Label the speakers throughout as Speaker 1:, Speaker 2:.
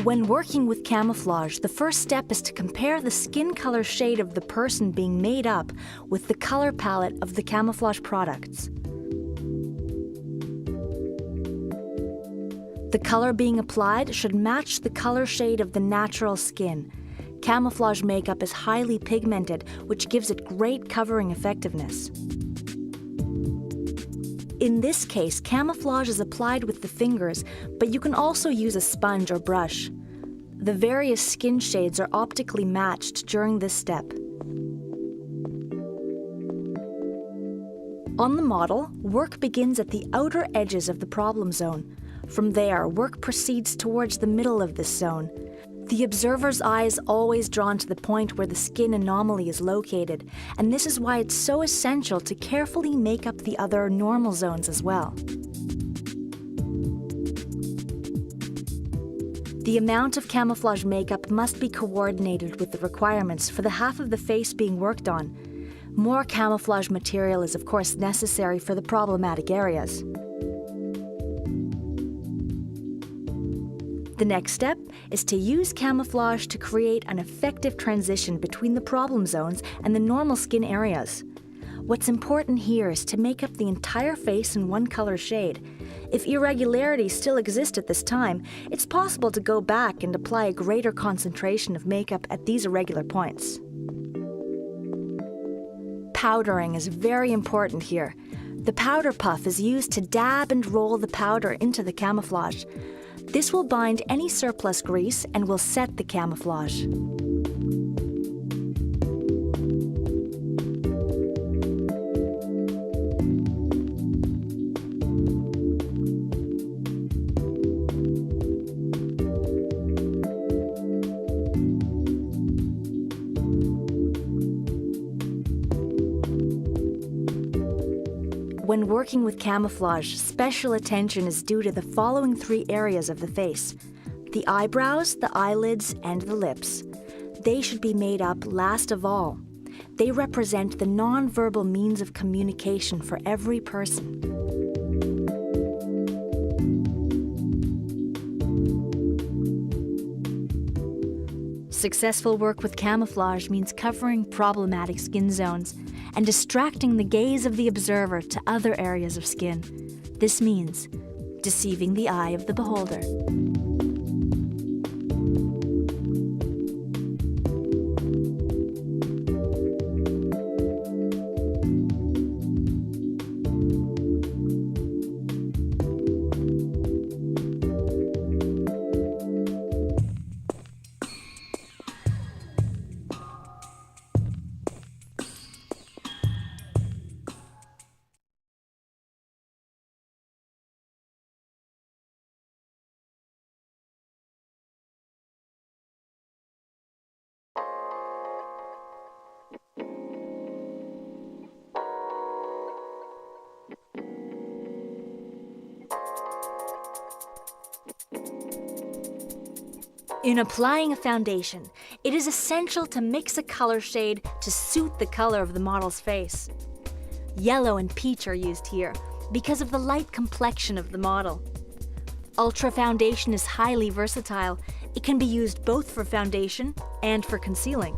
Speaker 1: When working with camouflage, the first step is to compare the skin color shade of the person being made up with the color palette of the camouflage products. The color being applied should match the color shade of the natural skin. Camouflage makeup is highly pigmented, which gives it great covering effectiveness. In this case, camouflage is applied with the fingers, but you can also use a sponge or brush. The various skin shades are optically matched during this step. On the model, work begins at the outer edges of the problem zone. From there, work proceeds towards the middle of this zone. The observer's eye is always drawn to the point where the skin anomaly is located, and this is why it's so essential to carefully make up the other normal zones as well. The amount of camouflage makeup must be coordinated with the requirements for the half of the face being worked on. More camouflage material is of course necessary for the problematic areas. The next step is to use camouflage to create an effective transition between the problem zones and the normal skin areas. What's important here is to make up the entire face in one color shade. If irregularities still exist at this time, it's possible to go back and apply a greater concentration of makeup at these irregular points. Powdering is very important here. The powder puff is used to dab and roll the powder into the camouflage. This will bind any surplus grease and will set the camouflage. When working with camouflage, special attention is due to the following three areas of the face: the eyebrows, the eyelids, and the lips. They should be made up last of all. They represent the non-verbal means of communication for every person. Successful work with camouflage means covering problematic skin zones and distracting the gaze of the observer to other areas of skin. This means deceiving the eye of the beholder. In applying a foundation, it is essential to mix a color shade to suit the color of the model's face. Yellow and peach are used here because of the light complexion of the model. Ultra foundation is highly versatile. It can be used both for foundation and for concealing.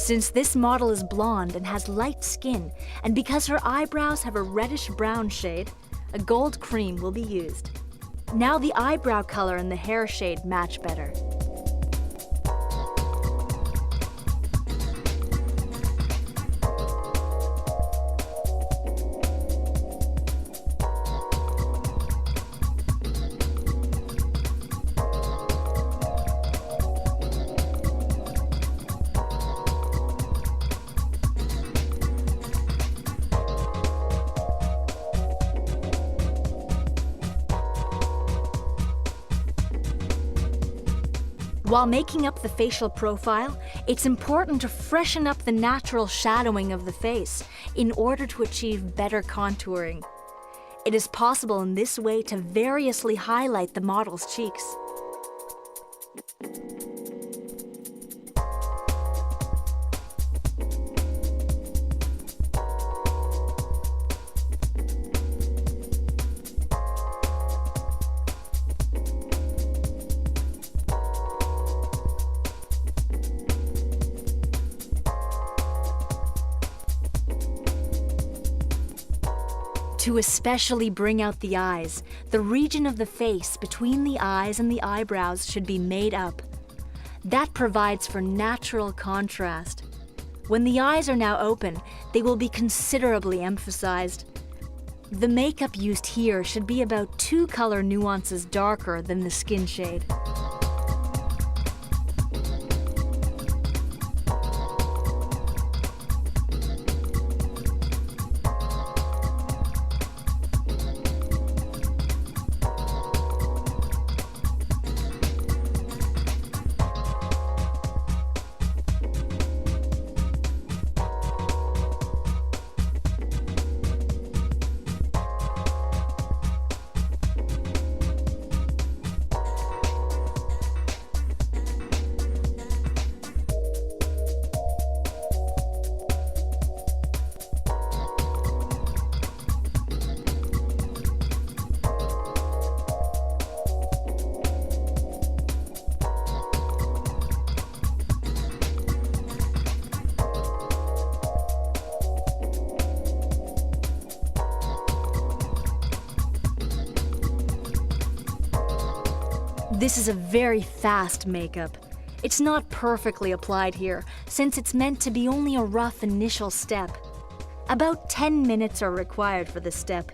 Speaker 1: Since this model is blonde and has light skin, and because her eyebrows have a reddish-brown shade, a gold cream will be used. Now the eyebrow color and the hair shade match better. While making up the facial profile, it's important to freshen up the natural shadowing of the face in order to achieve better contouring. It is possible in this way to variously highlight the model's cheeks. To especially bring out the eyes, the region of the face between the eyes and the eyebrows should be made up. That provides for natural contrast. When the eyes are now open, they will be considerably emphasized. The makeup used here should be about 2 color nuances darker than the skin shade. This is a very fast makeup. It's not perfectly applied here, since it's meant to be only a rough initial step. About 10 minutes are required for this step.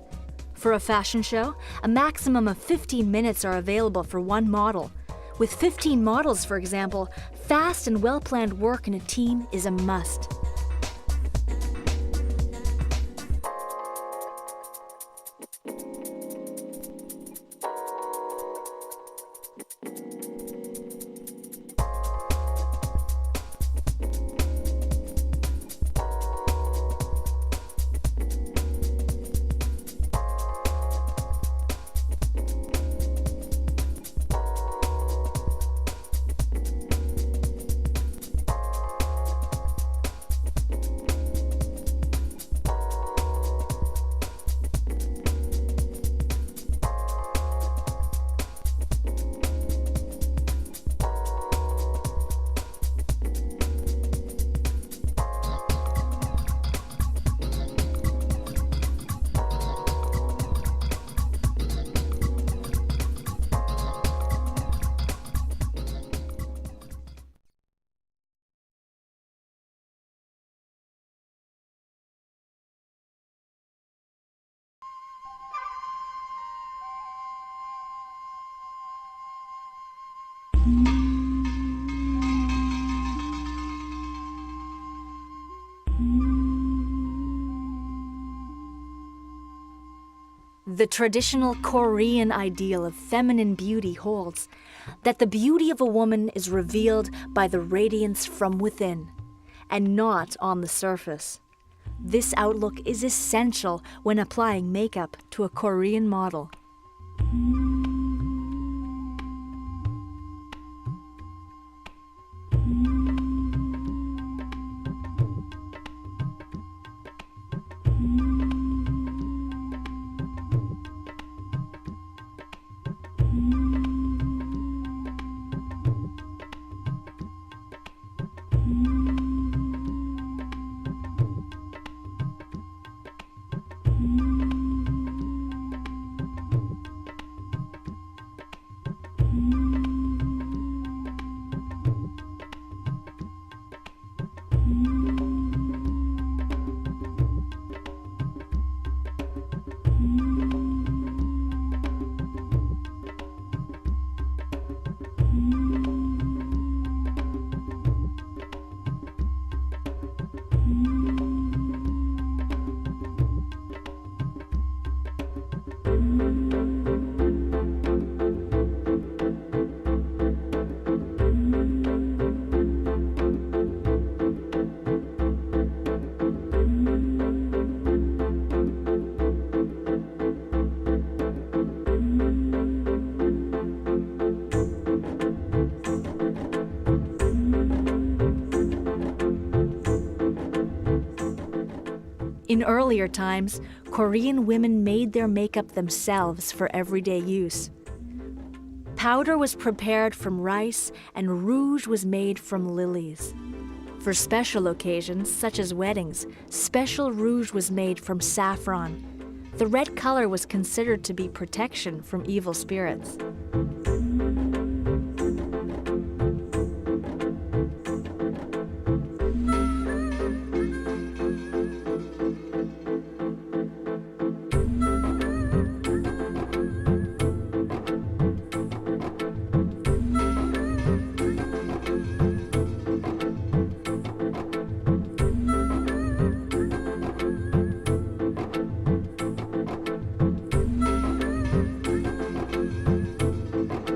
Speaker 1: For a fashion show, a maximum of 15 minutes are available for one model. With 15 models, for example, fast and well-planned work in a team is a must. The traditional Korean ideal of feminine beauty holds that the beauty of a woman is revealed by the radiance from within, and not on the surface. This outlook is essential when applying makeup to a Korean model. In earlier times, Korean women made their makeup themselves for everyday use. Powder was prepared from rice and rouge was made from lilies. For special occasions, such as weddings, special rouge was made from saffron. The red color was considered to be protection from evil spirits.
Speaker 2: Thank you.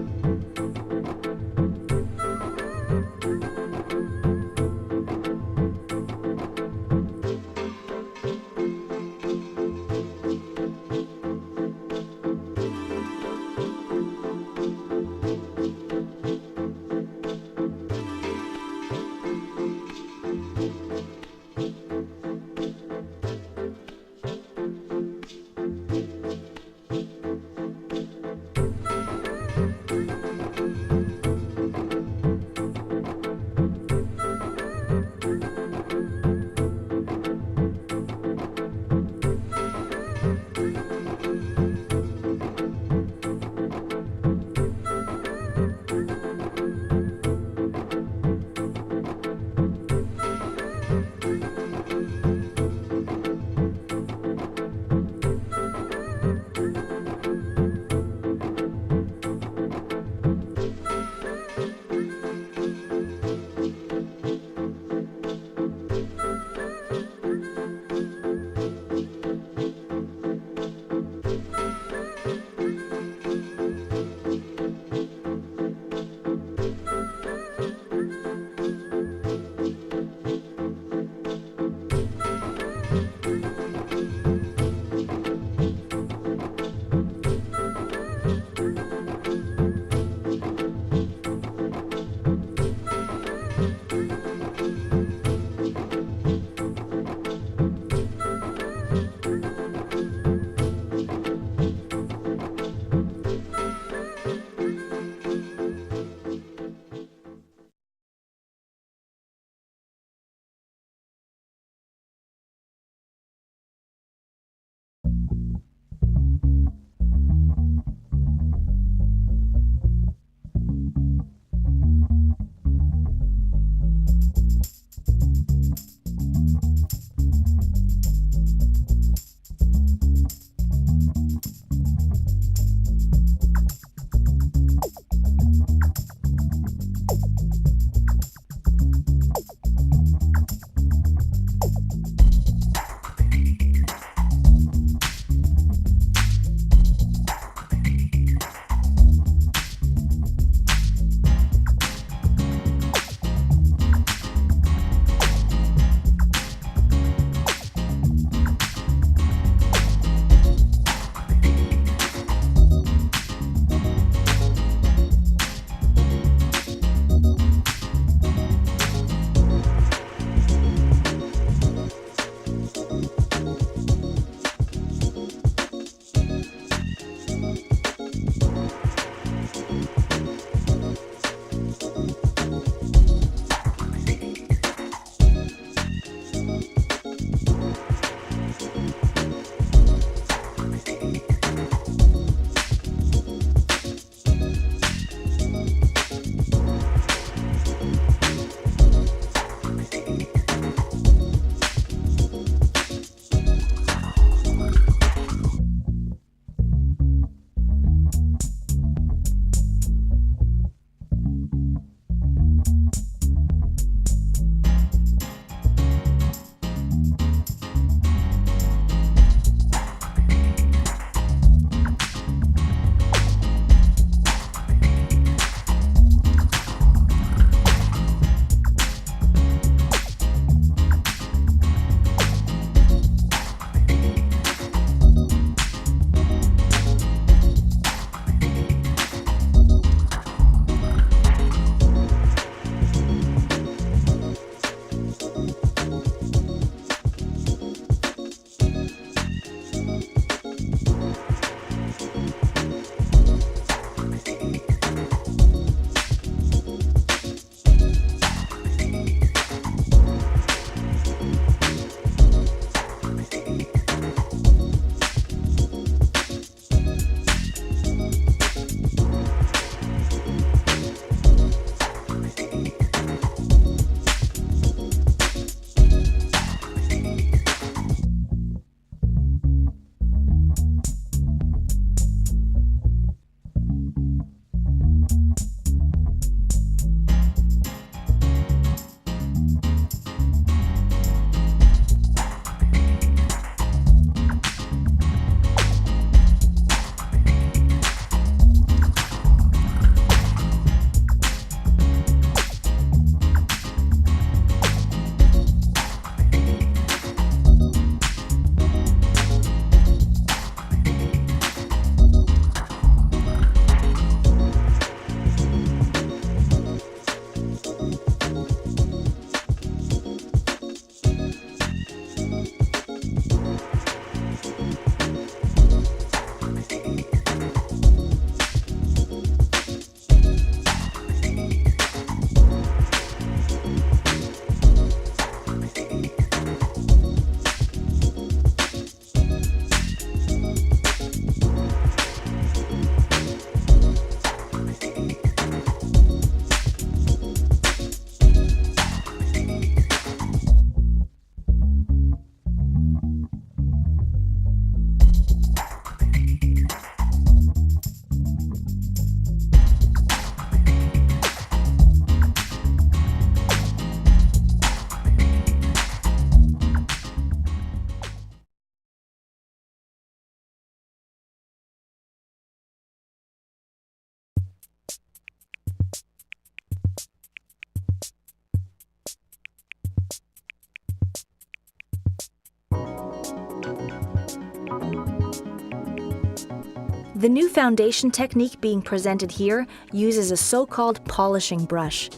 Speaker 1: The new foundation technique being presented here uses a so-called polishing brush.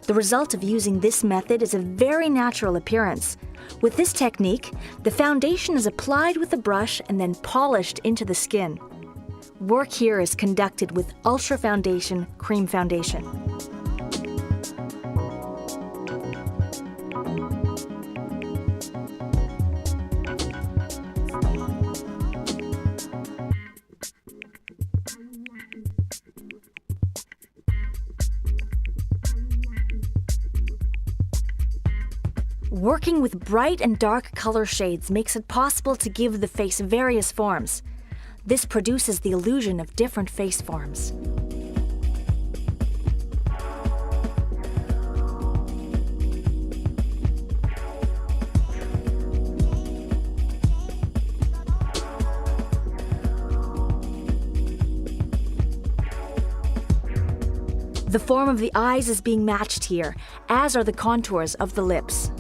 Speaker 1: The result of using this method is a very natural appearance. With this technique, the foundation is applied with the brush and then polished into the skin. Work here is conducted with Ultra Foundation Cream Foundation. Working with bright and dark color shades makes it possible to give the face various forms. This produces the illusion of different face forms. The form of the eyes is being matched here, as are the contours of the lips.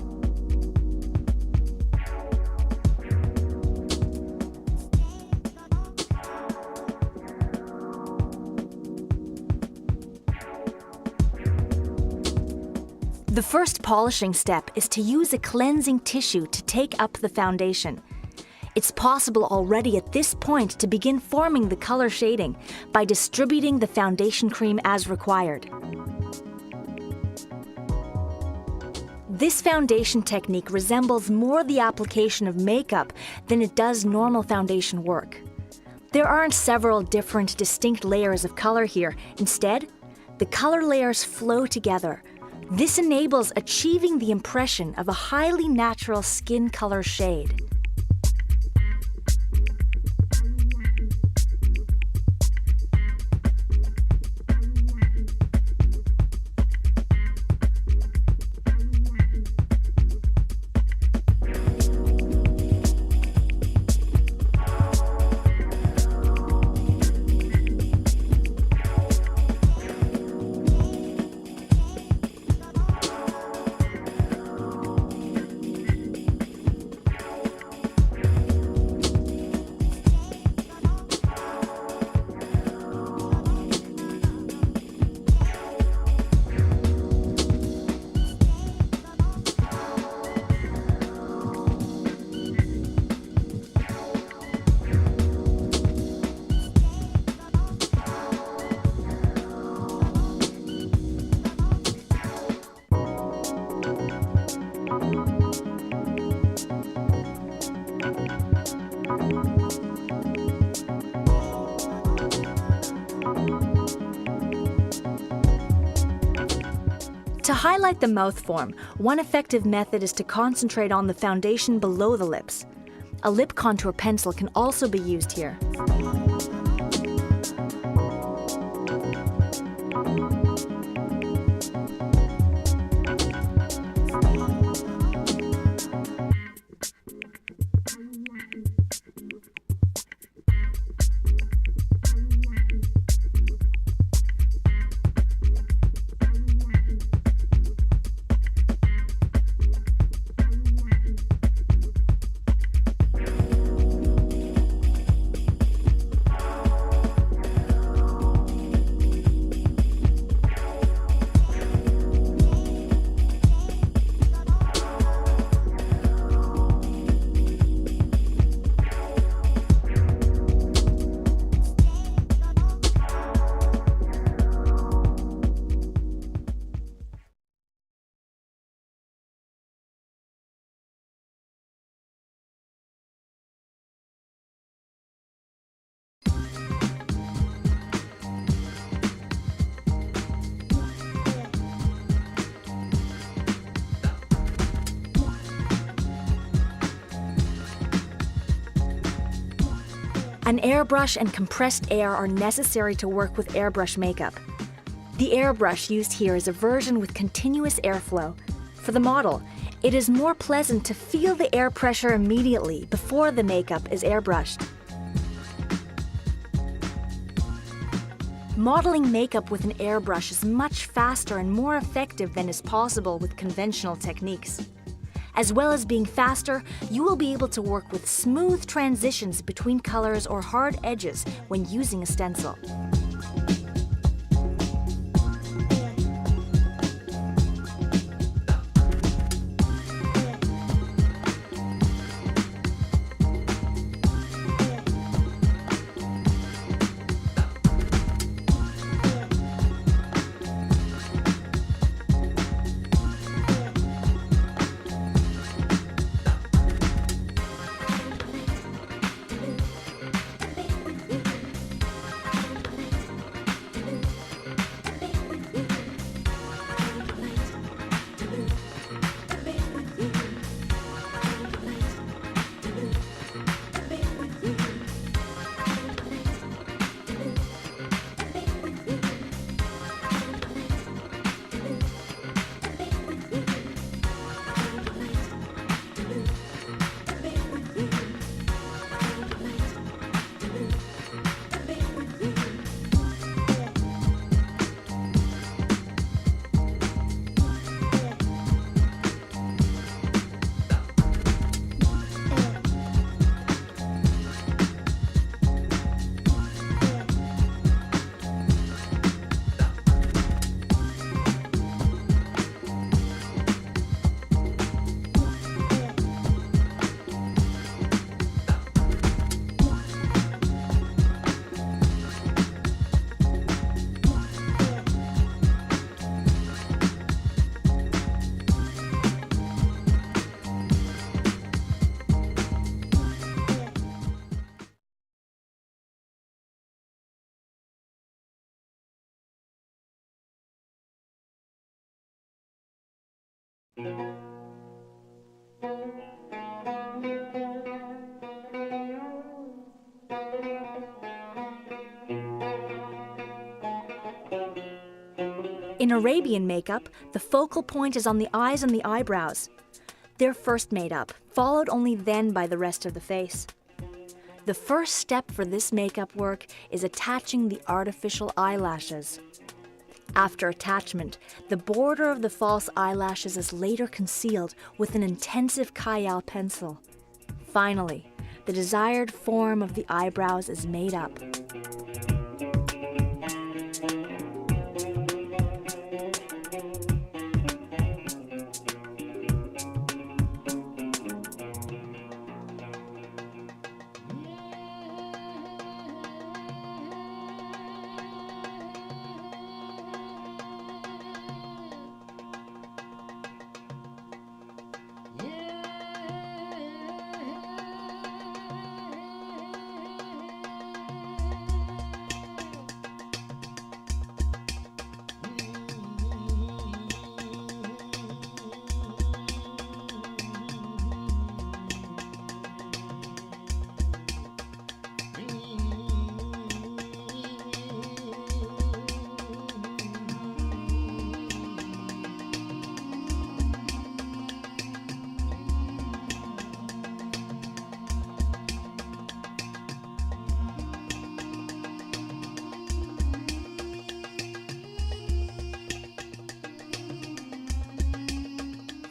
Speaker 1: The first polishing step is to use a cleansing tissue to take up the foundation. It's possible already at this point to begin forming the color shading by distributing the foundation cream as required. This foundation technique resembles more the application of makeup than it does normal foundation work. There aren't several different distinct layers of color here. Instead, the color layers flow together. This enables achieving the impression of a highly natural skin color shade. To highlight the mouth form, one effective method is to concentrate on the foundation below the lips. A lip contour pencil can also be used here. An airbrush and compressed air are necessary to work with airbrush makeup. The airbrush used here is a version with continuous airflow. For the model, it is more pleasant to feel the air pressure immediately before the makeup is airbrushed. Modeling makeup with an airbrush is much faster and more effective than is possible with conventional techniques. As well as being faster, you will be able to work with smooth transitions between colors or hard edges when using a stencil. In Arabian makeup, the focal point is on the eyes and the eyebrows. They're first made up, followed only then by the rest of the face. The first step for this makeup work is attaching the artificial eyelashes. After attachment, the border of the false eyelashes is later concealed with an intensive Kryolan pencil. Finally, the desired form of the eyebrows is made up.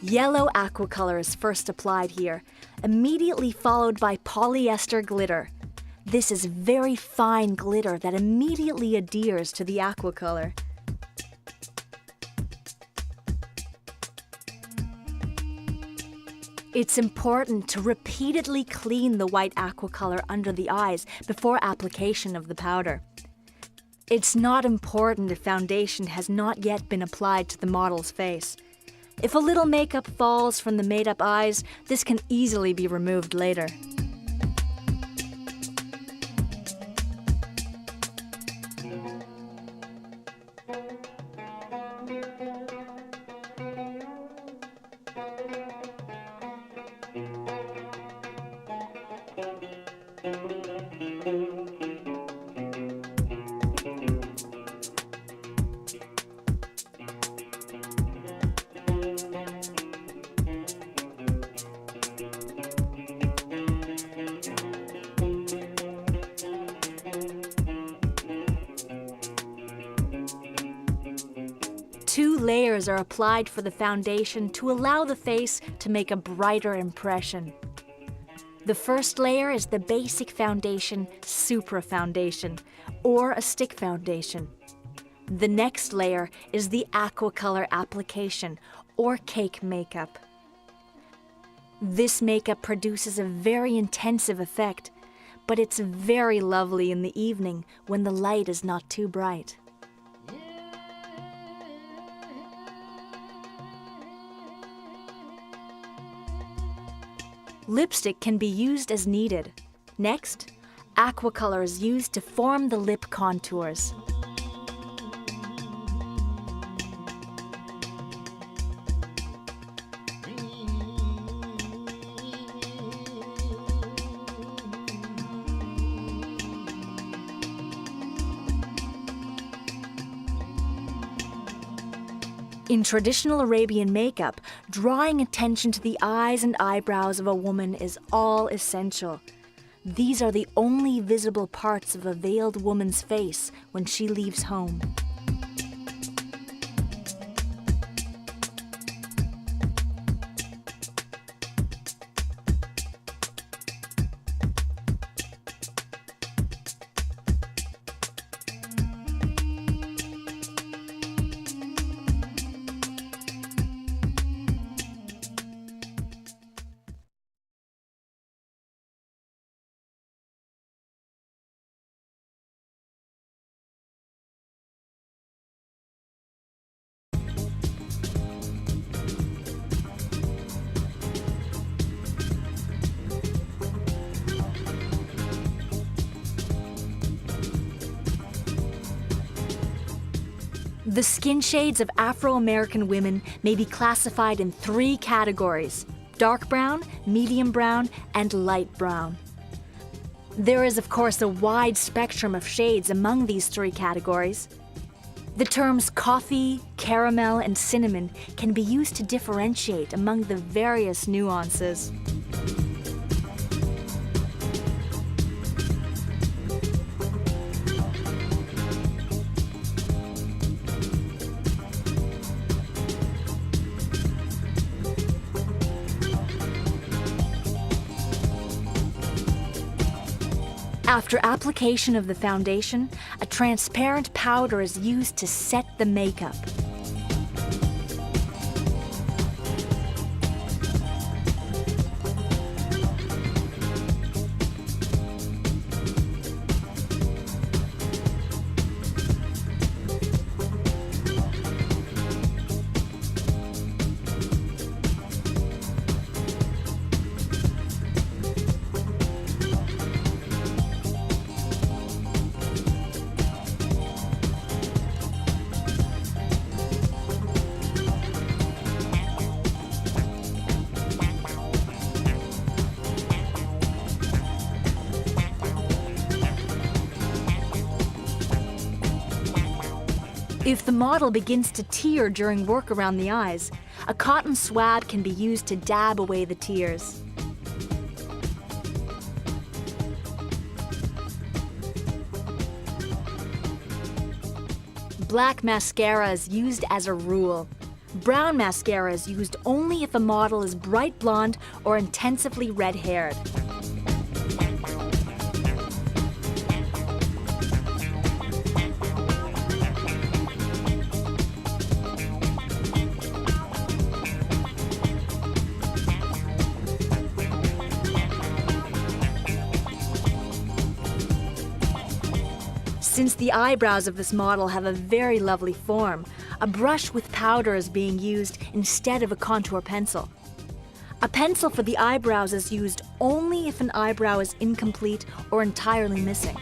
Speaker 1: Yellow aqua color is first applied here, immediately followed by polyester glitter. This is very fine glitter that immediately adheres to the aqua color. It's important to repeatedly clean the white aqua color under the eyes before application of the powder. It's not important if foundation has not yet been applied to the model's face. If a little makeup falls from the made-up eyes, this can easily be removed later. 2 layers are applied for the foundation to allow the face to make a brighter impression. The first layer is the basic foundation, Supra Foundation, or a stick foundation. The next layer is the aqua color application, or cake makeup. This makeup produces a very intensive effect, but it's very lovely in the evening when the light is not too bright. Lipstick can be used as needed. Next, aqua color is used to form the lip contours. In traditional Arabian makeup, drawing attention to the eyes and eyebrows of a woman is all essential. These are the only visible parts of a veiled woman's face when she leaves home. The skin shades of Afro-American women may be classified in 3 categories: dark brown, medium brown, and light brown. There is, of course, a wide spectrum of shades among these 3 categories. The terms coffee, caramel, and cinnamon can be used to differentiate among the various nuances. After application of the foundation, a transparent powder is used to set the makeup. If the model begins to tear during work around the eyes, a cotton swab can be used to dab away the tears. Black mascara is used as a rule. Brown mascara is used only if a model is bright blonde or intensively red-haired. Since the eyebrows of this model have a very lovely form, a brush with powder is being used instead of a contour pencil. A pencil for the eyebrows is used only if an eyebrow is incomplete or entirely missing.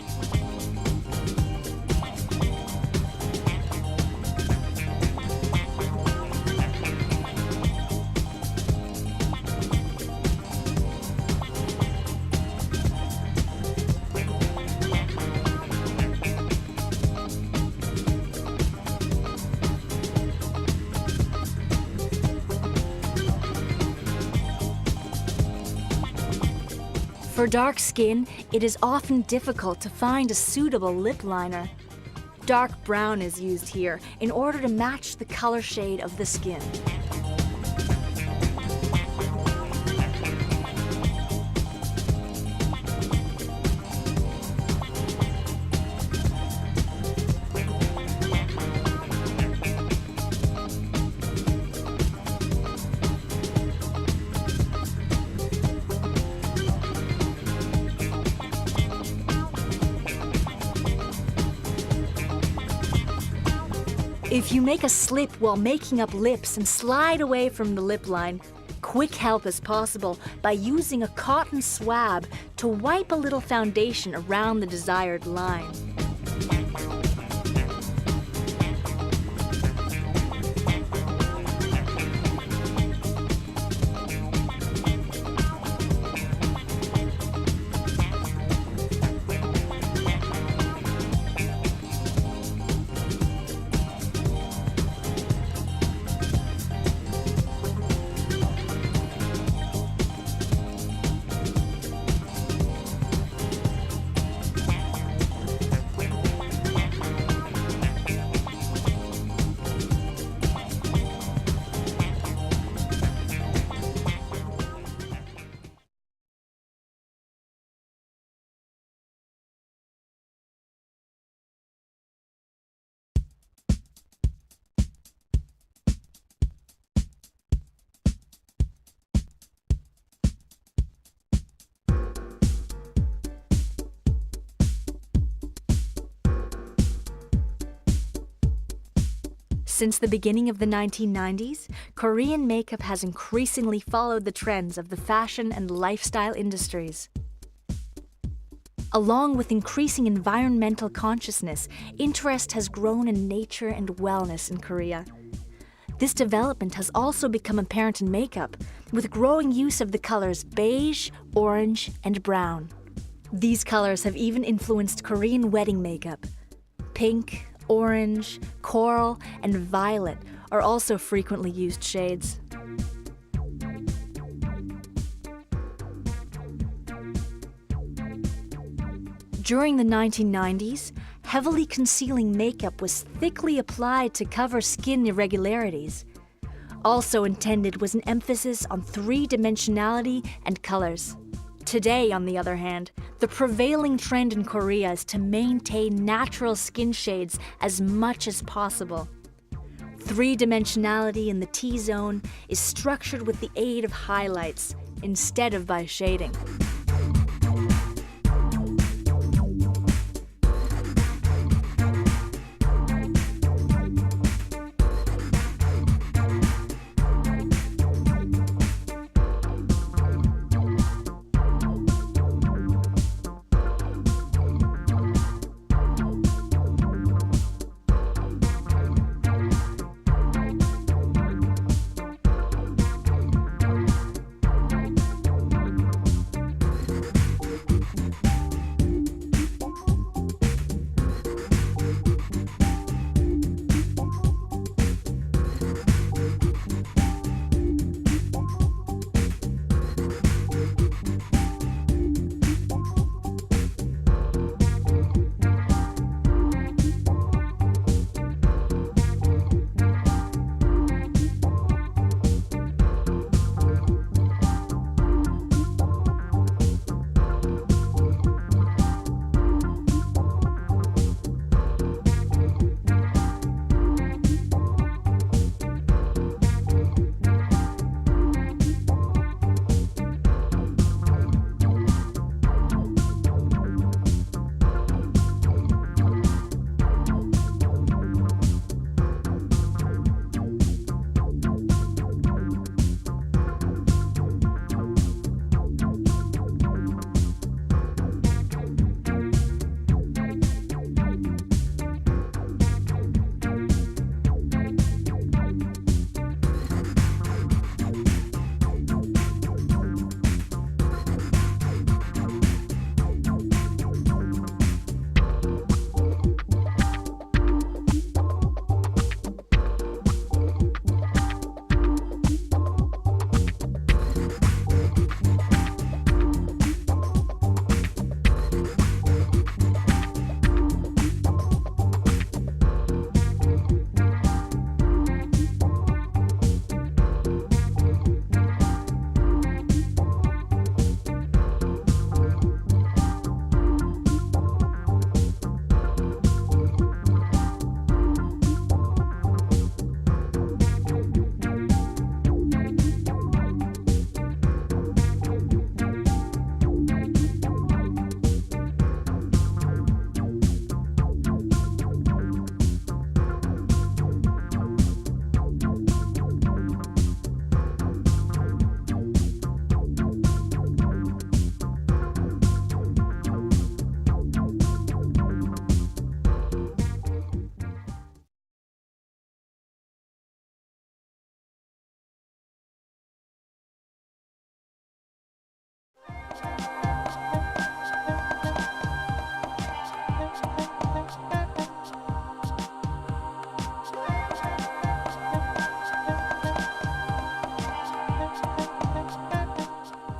Speaker 1: For dark skin, it is often difficult to find a suitable lip liner. Dark brown is used here in order to match the color shade of the skin. If you make a slip while making up lips and slide away from the lip line, quick help is possible by using a cotton swab to wipe a little foundation around the desired line. Since the beginning of the 1990s, Korean makeup has increasingly followed the trends of the fashion and lifestyle industries. Along with increasing environmental consciousness, interest has grown in nature and wellness in Korea. This development has also become apparent in makeup, with growing use of the colors beige, orange, and brown. These colors have even influenced Korean wedding makeup. Pink, orange, coral, and violet are also frequently used shades. During the 1990s, heavily concealing makeup was thickly applied to cover skin irregularities. Also intended was an emphasis on three-dimensionality and colors. Today, on the other hand, the prevailing trend in Korea is to maintain natural skin shades as much as possible. Three-dimensionality in the T-zone is structured with the aid of highlights instead of by shading.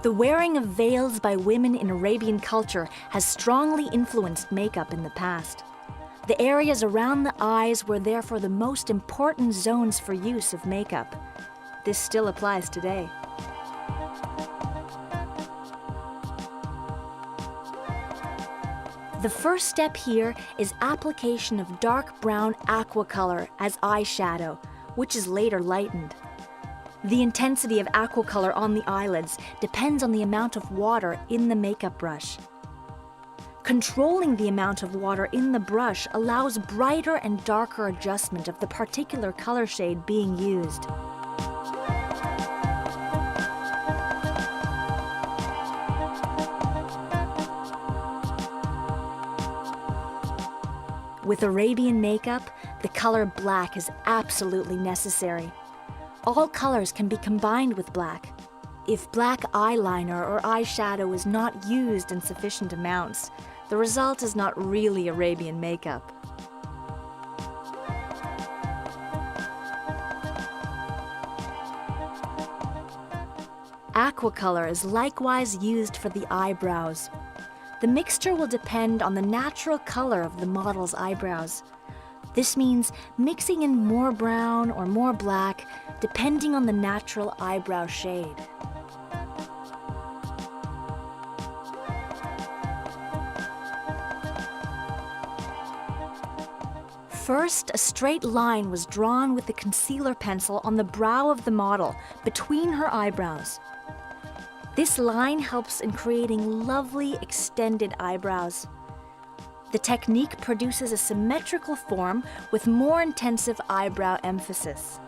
Speaker 1: The wearing of veils by women in Arabian culture has strongly influenced makeup in the past. The areas around the eyes were therefore the most important zones for use of makeup. This still applies today. The first step here is application of dark brown aqua color as eyeshadow, which is later lightened. The intensity of aqua color on the eyelids depends on the amount of water in the makeup brush. Controlling the amount of water in the brush allows brighter and darker adjustment of the particular color shade being used. With Arabian makeup, the color black is absolutely necessary. All colors can be combined with black. If black eyeliner or eyeshadow is not used in sufficient amounts, the result is not really Arabian makeup. Aqua color is likewise used for the eyebrows. The mixture will depend on the natural color of the model's eyebrows. This means mixing in more brown or more black, depending on the natural eyebrow shade. First, a straight line was drawn with the concealer pencil on the brow of the model, between her eyebrows. This line helps in creating lovely extended eyebrows. The technique produces a symmetrical form with more intensive eyebrow emphasis.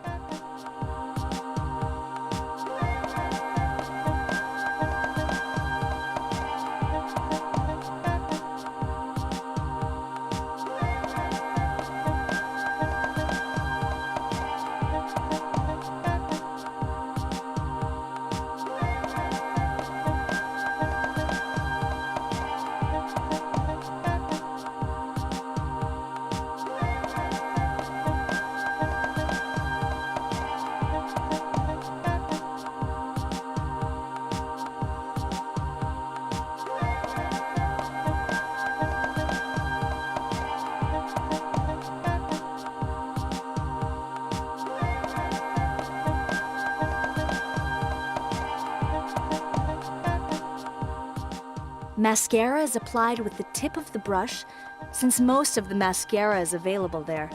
Speaker 1: Mascara is applied with the tip of the brush, since most of the mascara is available there.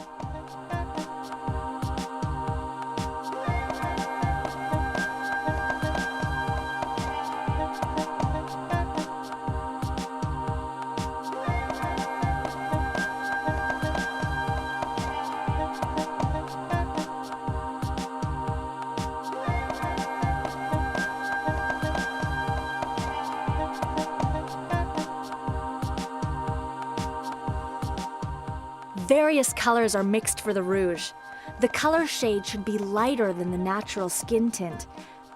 Speaker 1: Various colors are mixed for the rouge. The color shade should be lighter than the natural skin tint.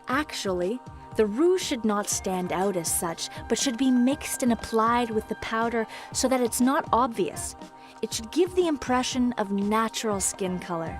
Speaker 1: Actually, the rouge should not stand out as such, but should be mixed and applied with the powder so that it's not obvious. It should give the impression of natural skin color.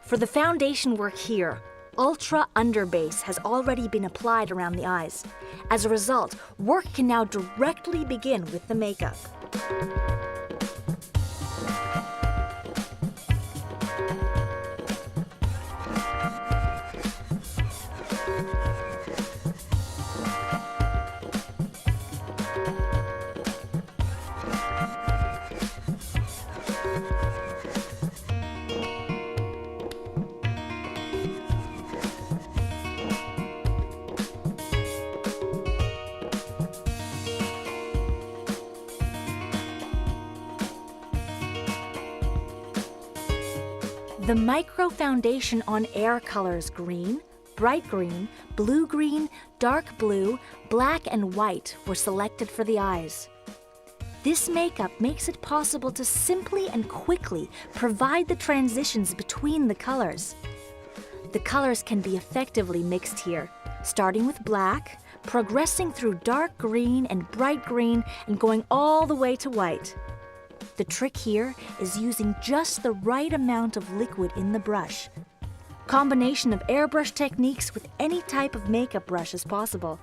Speaker 1: For the foundation work here, Ultra Underbase has already been applied around the eyes. As a result, work can now directly begin with the makeup. The micro foundation on air colors green, bright green, blue-green, dark blue, black and white were selected for the eyes. This makeup makes it possible to simply and quickly provide the transitions between the colors. The colors can be effectively mixed here, starting with black, progressing through dark green and bright green, and going all the way to white. The trick here is using just the right amount of liquid in the brush. Combination of airbrush techniques with any type of makeup brush is possible.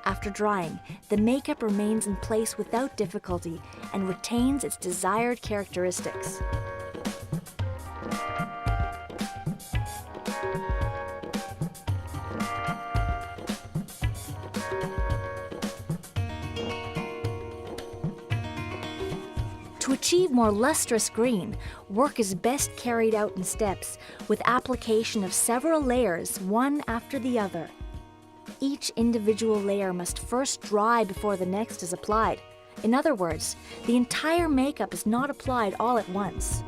Speaker 1: After drying, the makeup remains in place without difficulty and retains its desired characteristics. To achieve more lustrous green, work is best carried out in steps with application of several layers, one after the other. Each individual layer must first dry before the next is applied. In other words, the entire makeup is not applied all at once.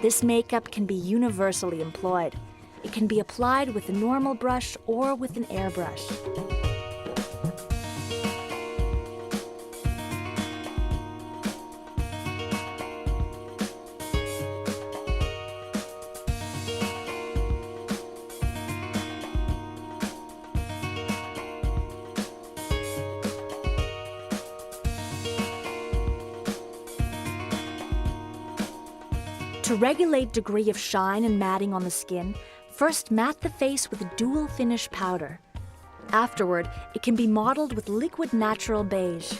Speaker 1: This makeup can be universally employed. It can be applied with a normal brush or with an airbrush. To regulate degree of shine and matting on the skin, first mat the face with a dual finish powder. Afterward, it can be modeled with liquid natural beige.